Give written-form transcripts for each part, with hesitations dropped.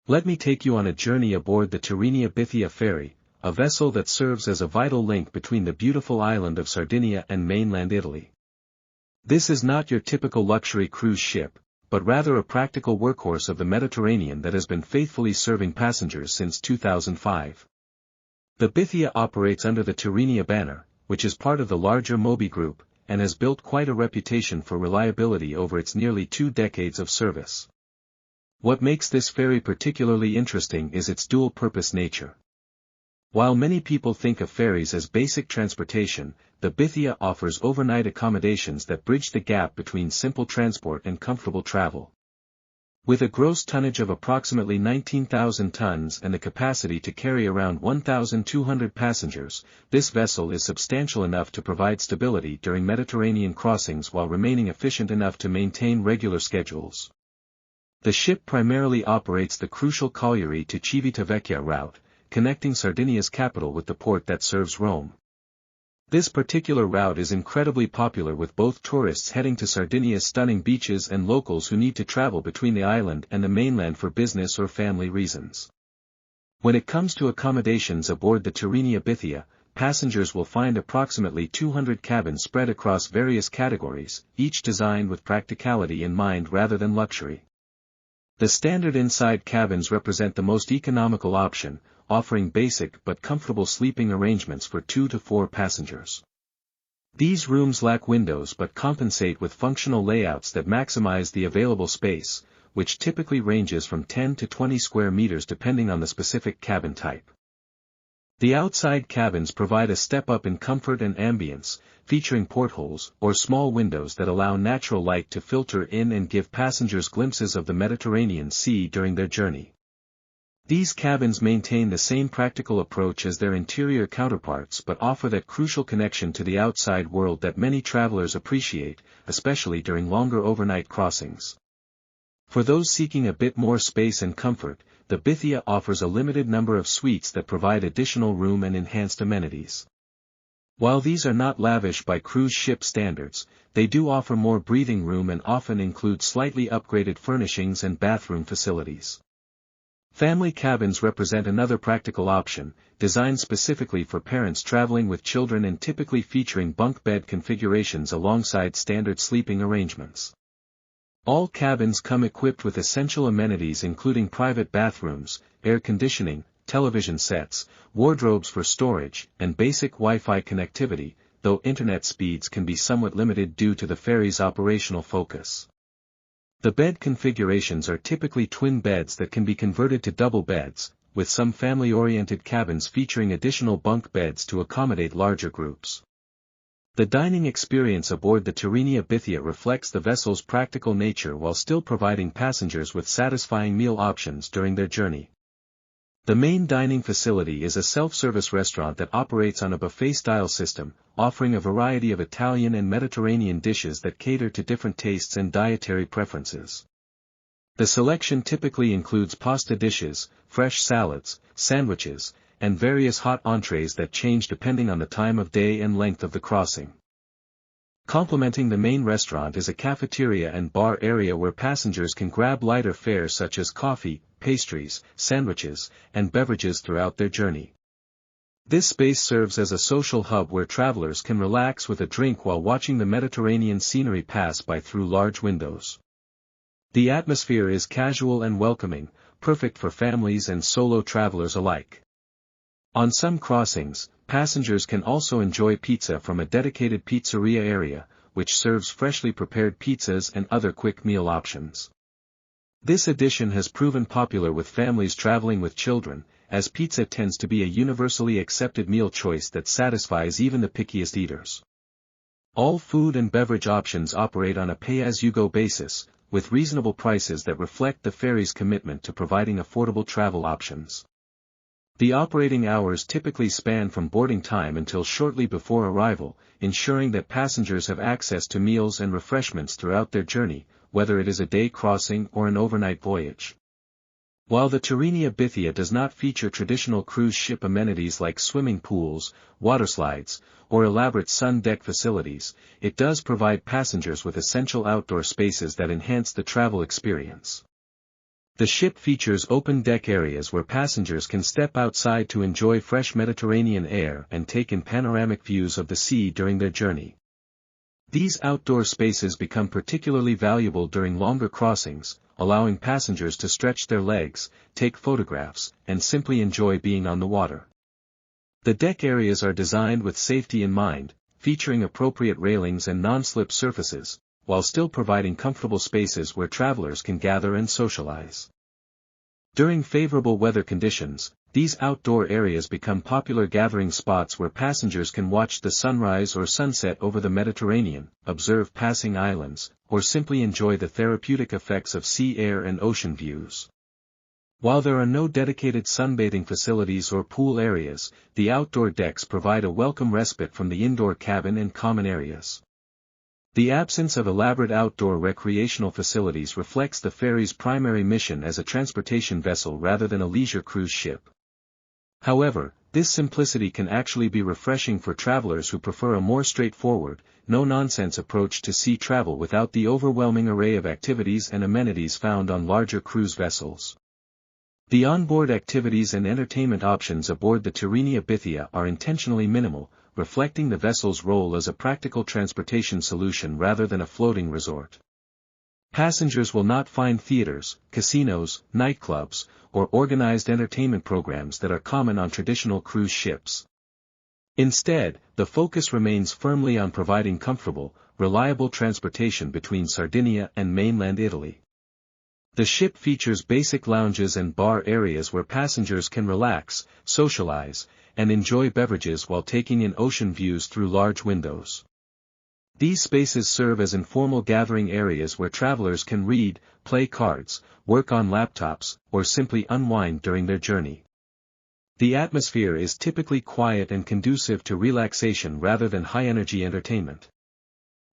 Let me take you on a journey aboard the Tirrenia Bithia Ferry, a vessel that serves as a vital link between the beautiful island of Sardinia and mainland Italy. This is not your typical luxury cruise ship, but rather a practical workhorse of the Mediterranean that has been faithfully serving passengers since 2005. The Bithia operates under the Tirrenia banner, which is part of the larger Moby Group, and has built quite a reputation for reliability over its nearly 2 decades of service. What makes this ferry particularly interesting is its dual-purpose nature. While many people think of ferries as basic transportation, the Bithia offers overnight accommodations that bridge the gap between simple transport and comfortable travel. With a gross tonnage of approximately 19,000 tons and the capacity to carry around 1,200 passengers, this vessel is substantial enough to provide stability during Mediterranean crossings while remaining efficient enough to maintain regular schedules. The ship primarily operates the crucial Cagliari to Civitavecchia route, connecting Sardinia's capital with the port that serves Rome. This particular route is incredibly popular with both tourists heading to Sardinia's stunning beaches and locals who need to travel between the island and the mainland for business or family reasons. When it comes to accommodations aboard the Tirrenia Bithia, passengers will find approximately 200 cabins spread across various categories, each designed with practicality in mind rather than luxury. The standard inside cabins represent the most economical option, offering basic but comfortable sleeping arrangements for 2 to 4 passengers. These rooms lack windows but compensate with functional layouts that maximize the available space, which typically ranges from 10 to 20 square meters depending on the specific cabin type. The outside cabins provide a step up in comfort and ambience, featuring portholes or small windows that allow natural light to filter in and give passengers glimpses of the Mediterranean Sea during their journey. These cabins maintain the same practical approach as their interior counterparts but offer that crucial connection to the outside world that many travelers appreciate, especially during longer overnight crossings. For those seeking a bit more space and comfort, the Bithia offers a limited number of suites that provide additional room and enhanced amenities. While these are not lavish by cruise ship standards, they do offer more breathing room and often include slightly upgraded furnishings and bathroom facilities. Family cabins represent another practical option, designed specifically for parents traveling with children and typically featuring bunk bed configurations alongside standard sleeping arrangements. All cabins come equipped with essential amenities including private bathrooms, air conditioning, television sets, wardrobes for storage, and basic Wi-Fi connectivity, though internet speeds can be somewhat limited due to the ferry's operational focus. The bed configurations are typically twin beds that can be converted to double beds, with some family-oriented cabins featuring additional bunk beds to accommodate larger groups. The dining experience aboard the Tirrenia Bithia reflects the vessel's practical nature while still providing passengers with satisfying meal options during their journey. The main dining facility is a self-service restaurant that operates on a buffet-style system, offering a variety of Italian and Mediterranean dishes that cater to different tastes and dietary preferences. The selection typically includes pasta dishes, fresh salads, sandwiches, and various hot entrees that change depending on the time of day and length of the crossing. Complementing the main restaurant is a cafeteria and bar area where passengers can grab lighter fare such as coffee, pastries, sandwiches, and beverages throughout their journey. This space serves as a social hub where travelers can relax with a drink while watching the Mediterranean scenery pass by through large windows. The atmosphere is casual and welcoming, perfect for families and solo travelers alike. On some crossings, passengers can also enjoy pizza from a dedicated pizzeria area, which serves freshly prepared pizzas and other quick meal options. This addition has proven popular with families traveling with children, as pizza tends to be a universally accepted meal choice that satisfies even the pickiest eaters. All food and beverage options operate on a pay-as-you-go basis, with reasonable prices that reflect the ferry's commitment to providing affordable travel options. The operating hours typically span from boarding time until shortly before arrival, ensuring that passengers have access to meals and refreshments throughout their journey, whether it is a day crossing or an overnight voyage. While the Tirrenia Bithia does not feature traditional cruise ship amenities like swimming pools, waterslides, or elaborate sun deck facilities, it does provide passengers with essential outdoor spaces that enhance the travel experience. The ship features open deck areas where passengers can step outside to enjoy fresh Mediterranean air and take in panoramic views of the sea during their journey. These outdoor spaces become particularly valuable during longer crossings, allowing passengers to stretch their legs, take photographs, and simply enjoy being on the water. The deck areas are designed with safety in mind, featuring appropriate railings and non-slip surfaces, while still providing comfortable spaces where travelers can gather and socialize. During favorable weather conditions, these outdoor areas become popular gathering spots where passengers can watch the sunrise or sunset over the Mediterranean, observe passing islands, or simply enjoy the therapeutic effects of sea air and ocean views. While there are no dedicated sunbathing facilities or pool areas, the outdoor decks provide a welcome respite from the indoor cabin and common areas. The absence of elaborate outdoor recreational facilities reflects the ferry's primary mission as a transportation vessel rather than a leisure cruise ship. However, this simplicity can actually be refreshing for travelers who prefer a more straightforward, no-nonsense approach to sea travel without the overwhelming array of activities and amenities found on larger cruise vessels. The onboard activities and entertainment options aboard the Tirrenia Bithia are intentionally minimal, reflecting the vessel's role as a practical transportation solution rather than a floating resort. Passengers will not find theaters, casinos, nightclubs, or organized entertainment programs that are common on traditional cruise ships. Instead, the focus remains firmly on providing comfortable, reliable transportation between Sardinia and mainland Italy. The ship features basic lounges and bar areas where passengers can relax, socialize, and enjoy beverages while taking in ocean views through large windows. These spaces serve as informal gathering areas where travelers can read, play cards, work on laptops, or simply unwind during their journey. The atmosphere is typically quiet and conducive to relaxation rather than high-energy entertainment.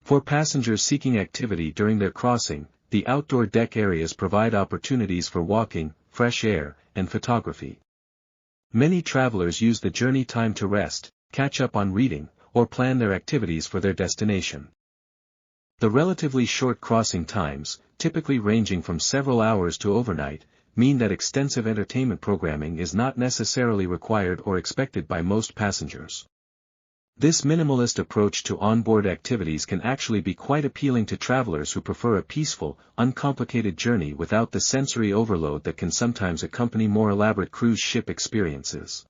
For passengers seeking activity during their crossing, the outdoor deck areas provide opportunities for walking, fresh air, and photography. Many travelers use the journey time to rest, catch up on reading, or plan their activities for their destination. The relatively short crossing times, typically ranging from several hours to overnight, mean that extensive entertainment programming is not necessarily required or expected by most passengers. This minimalist approach to onboard activities can actually be quite appealing to travelers who prefer a peaceful, uncomplicated journey without the sensory overload that can sometimes accompany more elaborate cruise ship experiences.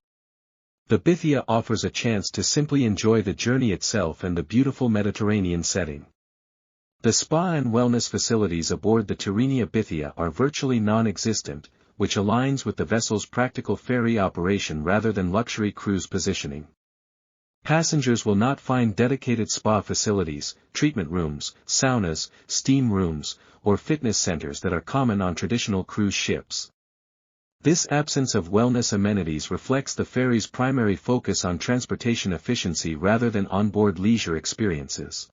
The Bithia offers a chance to simply enjoy the journey itself and the beautiful Mediterranean setting. The spa and wellness facilities aboard the Tirrenia Bithia are virtually non-existent, which aligns with the vessel's practical ferry operation rather than luxury cruise positioning. Passengers will not find dedicated spa facilities, treatment rooms, saunas, steam rooms, or fitness centers that are common on traditional cruise ships. This absence of wellness amenities reflects the ferry's primary focus on transportation efficiency rather than onboard leisure experiences.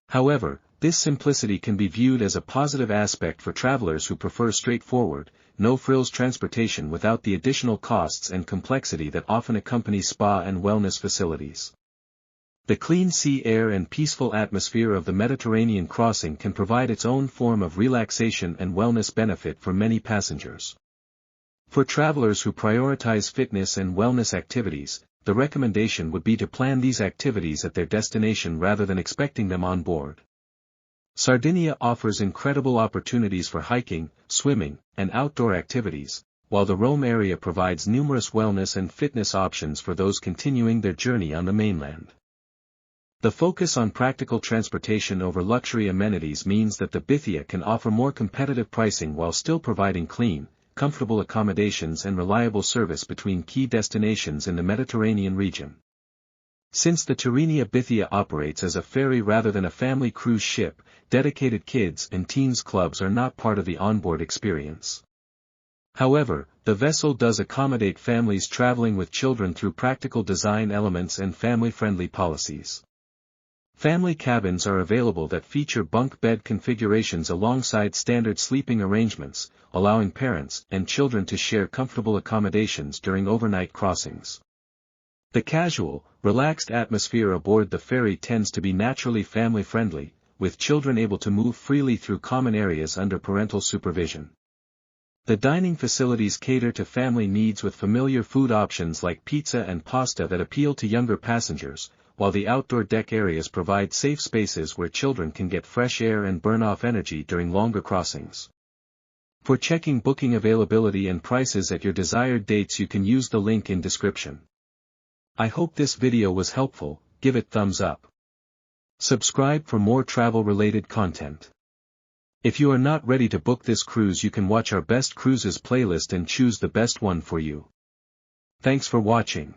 However, this simplicity can be viewed as a positive aspect for travelers who prefer straightforward, no-frills transportation without the additional costs and complexity that often accompany spa and wellness facilities. The clean sea air and peaceful atmosphere of the Mediterranean crossing can provide its own form of relaxation and wellness benefit for many passengers. For travelers who prioritize fitness and wellness activities, the recommendation would be to plan these activities at their destination rather than expecting them on board. Sardinia offers incredible opportunities for hiking, swimming, and outdoor activities, while the Rome area provides numerous wellness and fitness options for those continuing their journey on the mainland. The focus on practical transportation over luxury amenities means that the Bithia can offer more competitive pricing while still providing clean, comfortable accommodations and reliable service between key destinations in the Mediterranean region. Since the Tirrenia Bithia operates as a ferry rather than a family cruise ship, dedicated kids and teens clubs are not part of the onboard experience. However, the vessel does accommodate families traveling with children through practical design elements and family-friendly policies. Family cabins are available that feature bunk bed configurations alongside standard sleeping arrangements, allowing parents and children to share comfortable accommodations during overnight crossings. The casual, relaxed atmosphere aboard the ferry tends to be naturally family-friendly, with children able to move freely through common areas under parental supervision. The dining facilities cater to family needs with familiar food options like pizza and pasta that appeal to younger passengers, while the outdoor deck areas provide safe spaces where children can get fresh air and burn off energy during longer crossings. For checking booking availability and prices at your desired dates, you can use the link in description. I hope this video was helpful. Give it thumbs up. Subscribe for more travel-related content. If you are not ready to book this cruise, you can watch our best cruises playlist and choose the best one for you. Thanks for watching.